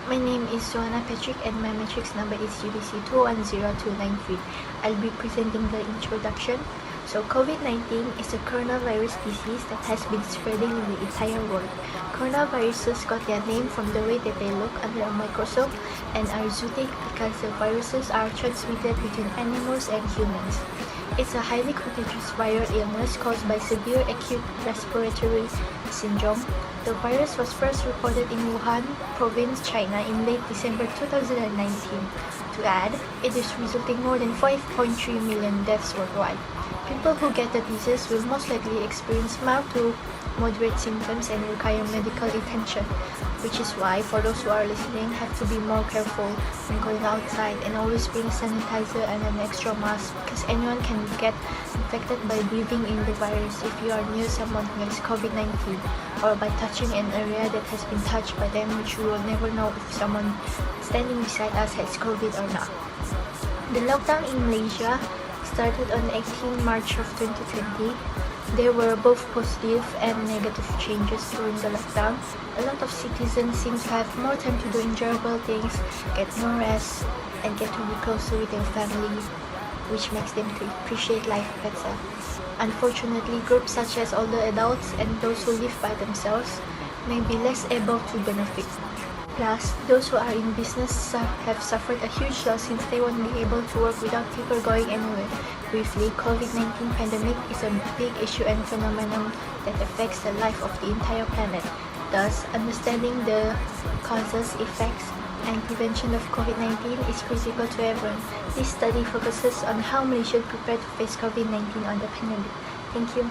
My name is Joanna Patrick and my matrix number is UDC 210293. I'll be presenting the introduction. So COVID-19 is a coronavirus disease that has been spreading in the entire world. Coronaviruses got their name from the way that they look under a microscope and are zootic because the viruses are transmitted between animals and humans. It's a highly contagious viral illness caused by severe acute respiratory syndrome. The virus was first reported in Wuhan province, China in late December 2019. To add, it is resulting more than 5.3 million deaths worldwide. People who get the disease will most likely experience mild to moderate symptoms and require medical attention, which is why, for those who are listening, have to be more careful when going outside and always bring sanitizer and an extra mask because anyone can get infected by breathing in the virus if you are near someone who has COVID-19 or by touching an area that has been touched by them, which we will never know if someone standing beside us has COVID or not. The lockdown in Malaysia started on 18 March of 2020. There were both positive and negative changes during the lockdown. A lot of citizens seem to have more time to do enjoyable things, get more rest, and get to be closer with their family, which makes them to appreciate life better. Unfortunately, groups such as older adults and those who live by themselves may be less able to benefit. Plus, those who are in business have suffered a huge loss since they won't be able to work without people going anywhere. Briefly, COVID-19 pandemic is a big issue and phenomenon that affects the life of the entire planet. Thus, understanding the causes, effects, and prevention of COVID-19 is critical to everyone. This study focuses on how Malaysia prepare to face COVID-19 on the pandemic. Thank you.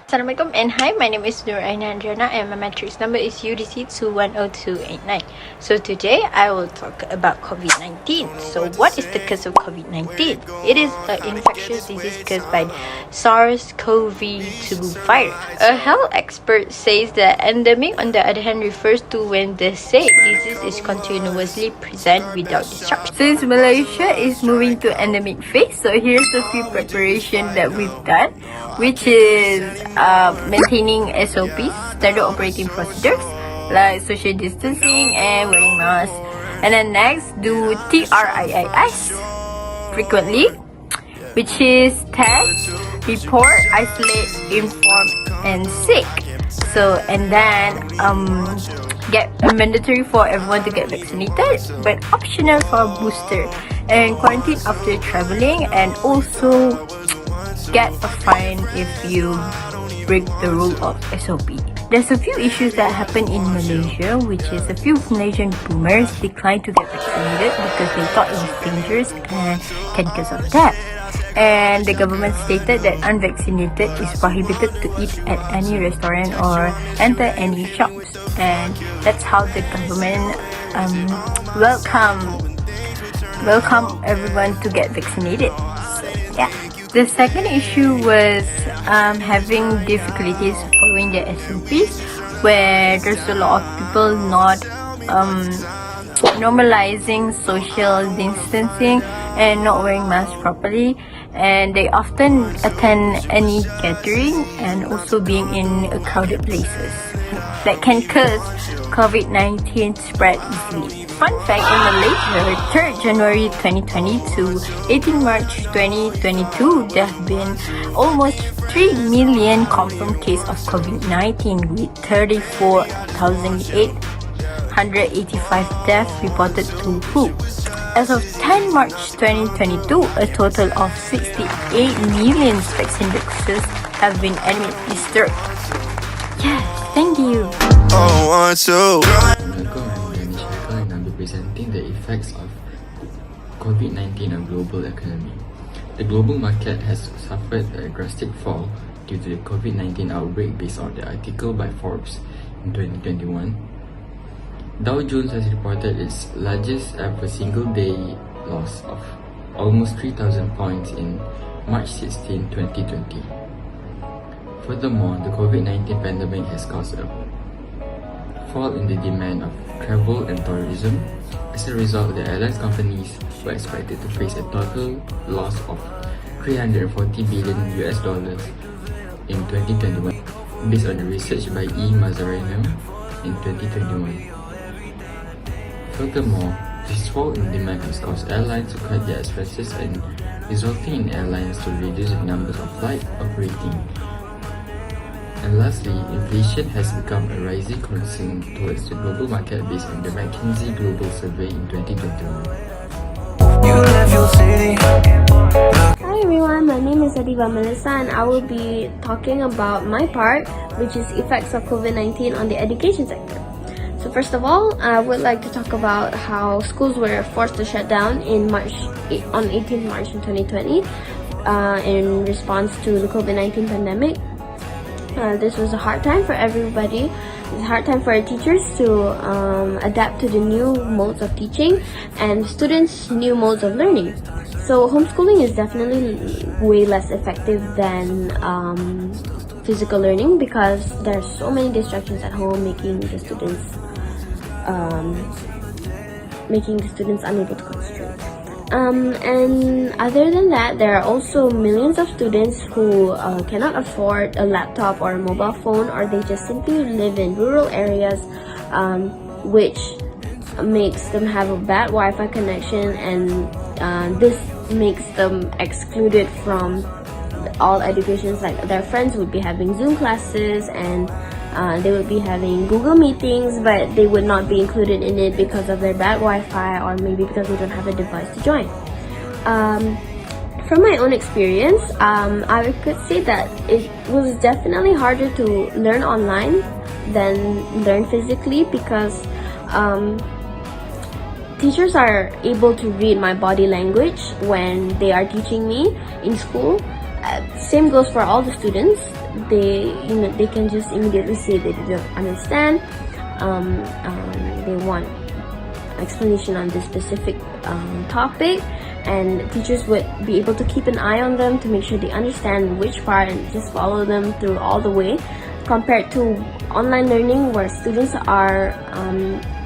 Assalamualaikum and hi, my name is Nur Aina Andriana and my matrix number is UDC 210289. So today I will talk about COVID-19. So what is the cause of COVID-19? It is an infectious disease caused by SARS-CoV-2 virus. A health expert says that endemic on the other hand refers to when the said disease is continuously present without disruption. Since Malaysia is moving to endemic phase, so here's a few preparations that we've done, which is maintaining SOPs, standard operating procedures, like social distancing and wearing masks. And then next, do TRIIs frequently, which is test, report, isolate, inform, and seek. So, and then get mandatory for everyone to get vaccinated, but optional for booster, and quarantine after traveling, and also get a fine if you break the rule of SOP. There's a few issues that happen in Malaysia, which is a few Malaysian boomers declined to get vaccinated because they thought it was dangerous and can cause of death. And the government stated that unvaccinated is prohibited to eat at any restaurant or enter any shops. And that's how the government welcome everyone to get vaccinated. So, yeah. The second issue was having difficulties following the SOPs, where there's a lot of people not normalizing social distancing and not wearing masks properly, and they often attend any gathering and also being in crowded places that can cause COVID-19 spread easily. Fun fact, in Malaysia, 3rd January 2020 to 18 March 2022, there have been almost 3 million confirmed cases of COVID-19 with 34,885 deaths reported to WHO. As of 10 March 2022, a total of 68 million vaccine doses have been administered. Yes, thank you. And I'll be presenting the effects of COVID-19 on global economy. The global market has suffered a drastic fall due to the COVID-19 outbreak based on the article by Forbes in 2021. Dow Jones has reported its largest ever single-day loss of almost 3,000 points in March 16, 2020. Furthermore, the COVID-19 pandemic has caused a fall in the demand of travel and tourism. As a result, the airlines companies were expected to face a total loss of $340 billion in 2021, based on the research by E. Mazarino in 2021. Furthermore, this fall in demand has caused airlines to cut their expenses and resulting in airlines to reduce the numbers of flights operating. And lastly, inflation has become a rising concern towards the global market based on the McKinsey Global Survey in 2021. Hi everyone, my name is Adiba Melissa and I will be talking about my part, which is effects of COVID-19 on the education sector. So first of all, I would like to talk about how schools were forced to shut down on 18th March in 2020 in response to the COVID-19 pandemic. This was a hard time for everybody. It was a hard time for our teachers to adapt to the new modes of teaching and students' new modes of learning. So homeschooling is definitely way less effective than physical learning because there are so many distractions at home, making the students unable to concentrate. And other than that, there are also millions of students who cannot afford a laptop or a mobile phone, or they just simply live in rural areas, which makes them have a bad Wi-Fi connection, and this makes them excluded from all educations. Like their friends would be having Zoom classes and they would be having Google meetings, but they would not be included in it because of their bad Wi-Fi, or maybe because they don't have a device to join. From my own experience, I could say that it was definitely harder to learn online than learn physically because teachers are able to read my body language when they are teaching me in school. Same goes for all the students. They can just immediately say they don't understand. They want explanation on this specific topic, and teachers would be able to keep an eye on them to make sure they understand which part and just follow them through all the way, compared to online learning where students are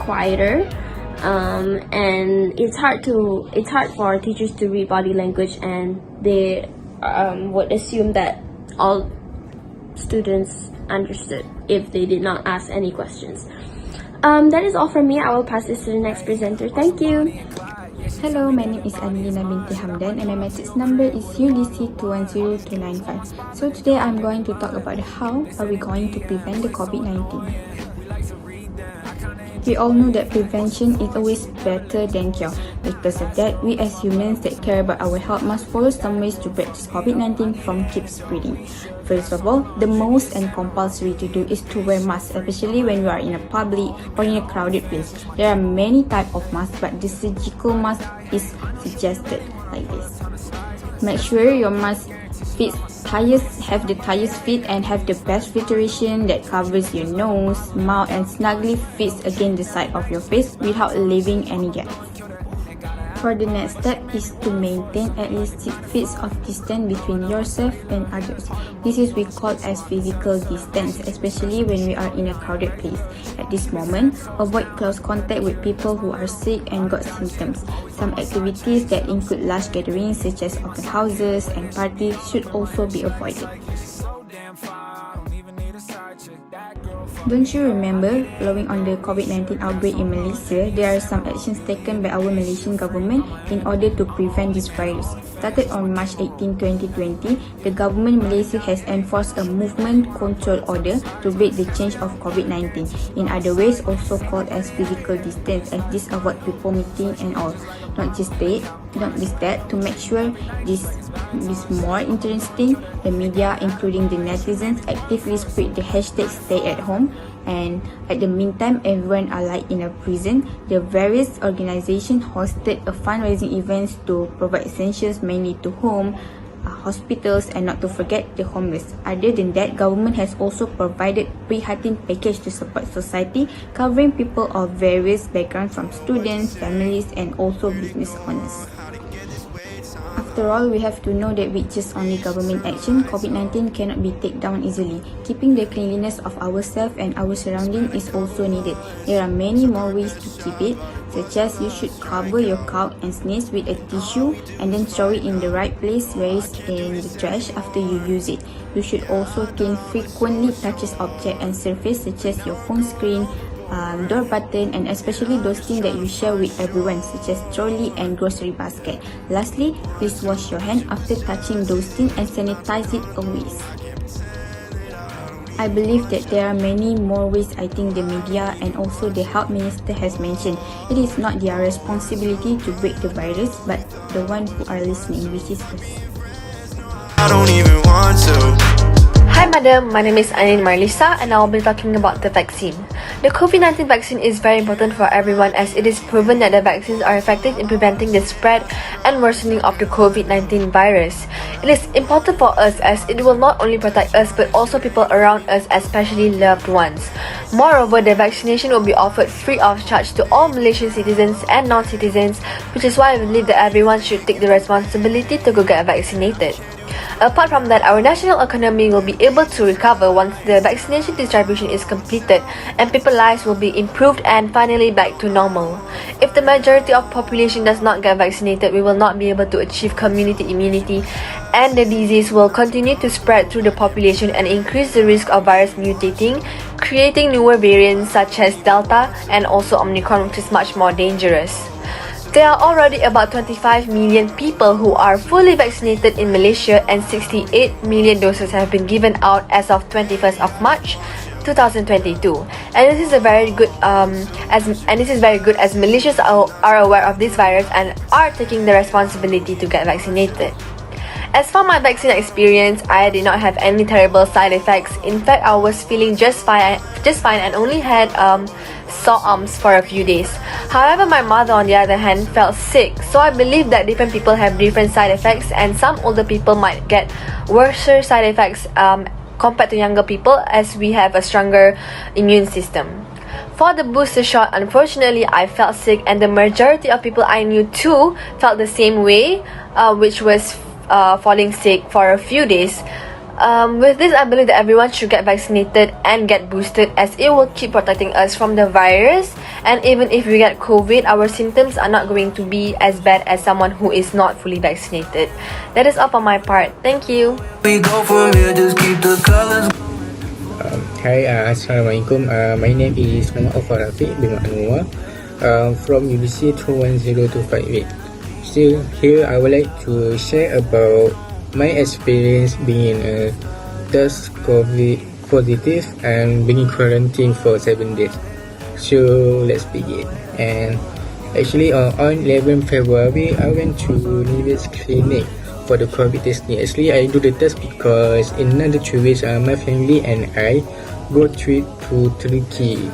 quieter. And it's hard for teachers to read body language, and they would assume that all students understood if they did not ask any questions. That is all from me. I will pass this to the next presenter. Thank you. Hello, my name is Anilina binti Hamdan and my message number is UDC 210295. So today I'm going to talk about how are we going to prevent the COVID-19. We all know that prevention is always better than cure. Because of that, we as humans that care about our health must follow some ways to break this COVID-19 from keep spreading. First of all, the most and compulsory to do is to wear masks, especially when you are in a public or in a crowded place. There are many types of masks, but the surgical mask is suggested like this. Make sure your mask have the tightest fit and have the best filtration that covers your nose, mouth and snugly fits against the side of your face without leaving any gaps. For the next step is to maintain at least 6 feet of distance between yourself and others. This is we call as physical distance, especially when we are in a crowded place. At this moment, avoid close contact with people who are sick and got symptoms. Some activities that include large gatherings such as open houses and parties should also be avoided. Don't you remember, following on the COVID-19 outbreak in Malaysia, there are some actions taken by our Malaysian government in order to prevent this virus. Started on March 18, 2020, the government Malaysia has enforced a movement control order to break the change of COVID-19. In other ways, also called as physical distance, as this avoid people meeting and all. Not just that, to make sure this is more interesting, the media, including the netizens, actively spread the hashtag stay at home. And at the meantime, everyone are like in a prison. The various organizations hosted a fundraising events to provide essentials mainly to home, hospitals, and not to forget the homeless. Other than that, government has also provided pre-Hatin package to support society, covering people of various backgrounds from students, families, and also business owners. After all, we have to know that with just only government action, COVID-19 cannot be taken down easily. Keeping the cleanliness of ourselves and our surroundings is also needed. There are many more ways to keep it, such as you should cover your cough and sneeze with a tissue and then throw it in the right place, where it's in the trash after you use it. You should also clean frequently touches object and surface such as your phone screen, door button, and especially those things that you share with everyone, such as trolley and grocery basket. Lastly, please wash your hand after touching those things and sanitize it always. I believe that there are many more ways I think the media and also the health minister has mentioned. It is not their responsibility to break the virus, but the one who are listening, which is us. I don't even want to. Hi madam, my name is Anin Marlisa and I will be talking about the vaccine. The COVID-19 vaccine is very important for everyone as it is proven that the vaccines are effective in preventing the spread and worsening of the COVID-19 virus. It is important for us as it will not only protect us but also people around us, especially loved ones. Moreover, the vaccination will be offered free of charge to all Malaysian citizens and non-citizens, which is why I believe that everyone should take the responsibility to go get vaccinated. Apart from that, our national economy will be able to recover once the vaccination distribution is completed and people's lives will be improved and finally back to normal. If the majority of population does not get vaccinated, we will not be able to achieve community immunity and the disease will continue to spread through the population and increase the risk of virus mutating, creating newer variants such as Delta and also Omicron, which is much more dangerous. There are already about 25 million people who are fully vaccinated in Malaysia and 68 million doses have been given out as of 21st of March 2022. And this is very good as Malaysians are aware of this virus and are taking the responsibility to get vaccinated. As for my vaccine experience, I did not have any terrible side effects. In fact, I was feeling just fine and only had sore arms for a few days. However, my mother on the other hand felt sick, so I believe that different people have different side effects and some older people might get worse side effects compared to younger people as we have a stronger immune system. For the booster shot, unfortunately, I felt sick and the majority of people I knew too felt the same way, which was falling sick for a few days. With this, I believe that everyone should get vaccinated and get boosted as it will keep protecting us from the virus, and even if we get COVID, our symptoms are not going to be as bad as someone who is not fully vaccinated. That is all for my part. Thank you. We go from here, just keep the colors. Hi, Assalamualaikum. My name is Aufarafiq bin Anwar from UBC 210258. Still here, I would like to share about my experience being a test COVID positive and being quarantined for 7 days. So let's begin. And actually on 11 February, I went to Nive's clinic for the COVID testing. Actually, I do the test because in another 2 weeks, my family and I go trip to Turkey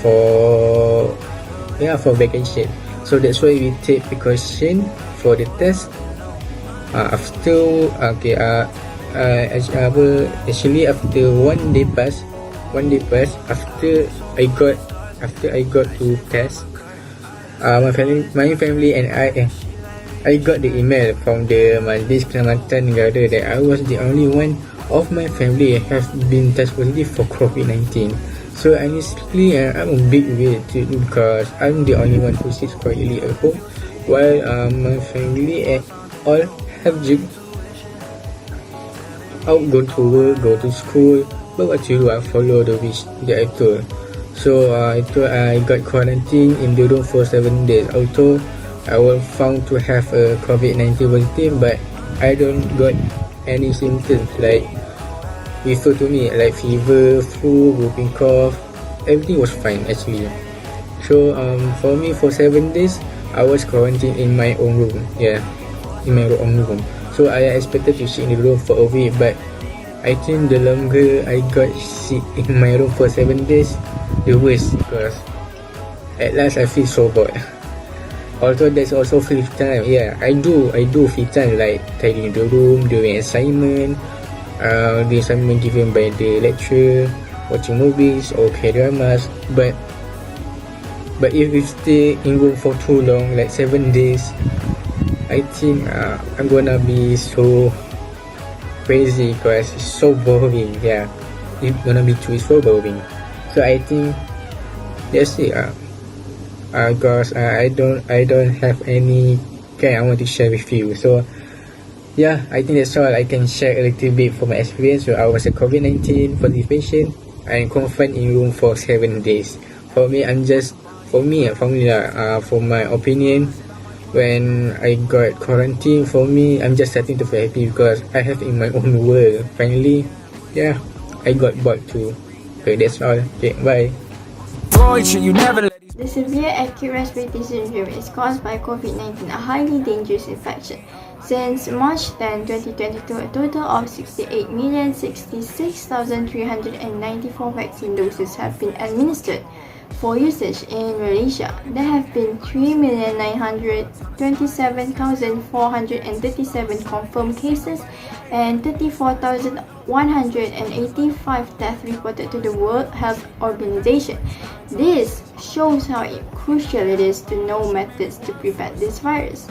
for vacation. So that's why we take precaution for the test. After 1 day pass, after I got to test, my family and I got the email from the Majlis Keselamatan Negara that I was the only one of my family have been test positive for COVID-19. So honestly, I'm a bit weird because I'm the only one who sits quietly at home while my family and all have go to work, go to school. But what to do? I follow the wish that I told. So I got quarantined in the room for 7 days. Although I was found to have a COVID-19 positive, but I don't got any symptoms like refer to me like fever, flu, whooping cough. Everything was fine actually. So for me for 7 days, I was quarantined in my own room. Yeah, in my own room. So I expected to sit in the room for a week, but I think the longer I got sit in my room for 7 days, the worse because at last I feel so bored. Although there's also free time. Yeah, I do free time like tidying the room, doing assignment, the assignment given by the lecturer, watching movies or K-dramas. But if we stay in room for too long, like 7 days, I think I'm gonna be so crazy because it's so boring. Yeah, it's gonna be so boring. So I think that's it. Because I don't have any I want to share with you. So yeah, I think that's all I can share a little bit from my experience. So I was a COVID-19 positive patient. I am confined in room for 7 days for me, for my opinion, when I got quarantine, for me, I'm just starting to feel happy because I have in my own world. Finally, yeah, I got bored too. Okay, that's all. Okay, bye. The severe acute respiratory syndrome is caused by COVID-19, a highly dangerous infection. Since March 10, 2022, a total of 68,066,394 vaccine doses have been administered for usage in Malaysia. There have been 3,927,437 confirmed cases and 34,185 deaths reported to the World Health Organization. This shows how crucial it is to know methods to prevent this virus.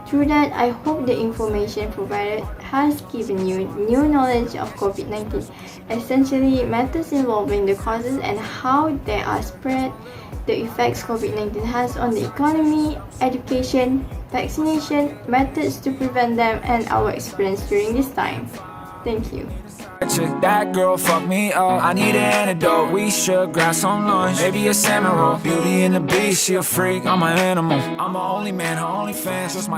Through that, I hope the information provided has given you new knowledge of COVID-19, essentially methods involving the causes and how they are spread, the effects COVID-19 has on the economy, education, vaccination, methods to prevent them, and our experience during this time. Thank you. That girl fucked me up. I need an antidote. We should grab some lunch. Maybe a salmon roll. Beauty and the Beast. She a freak. I'm an animal. I'm the only man. Her only fans. Just my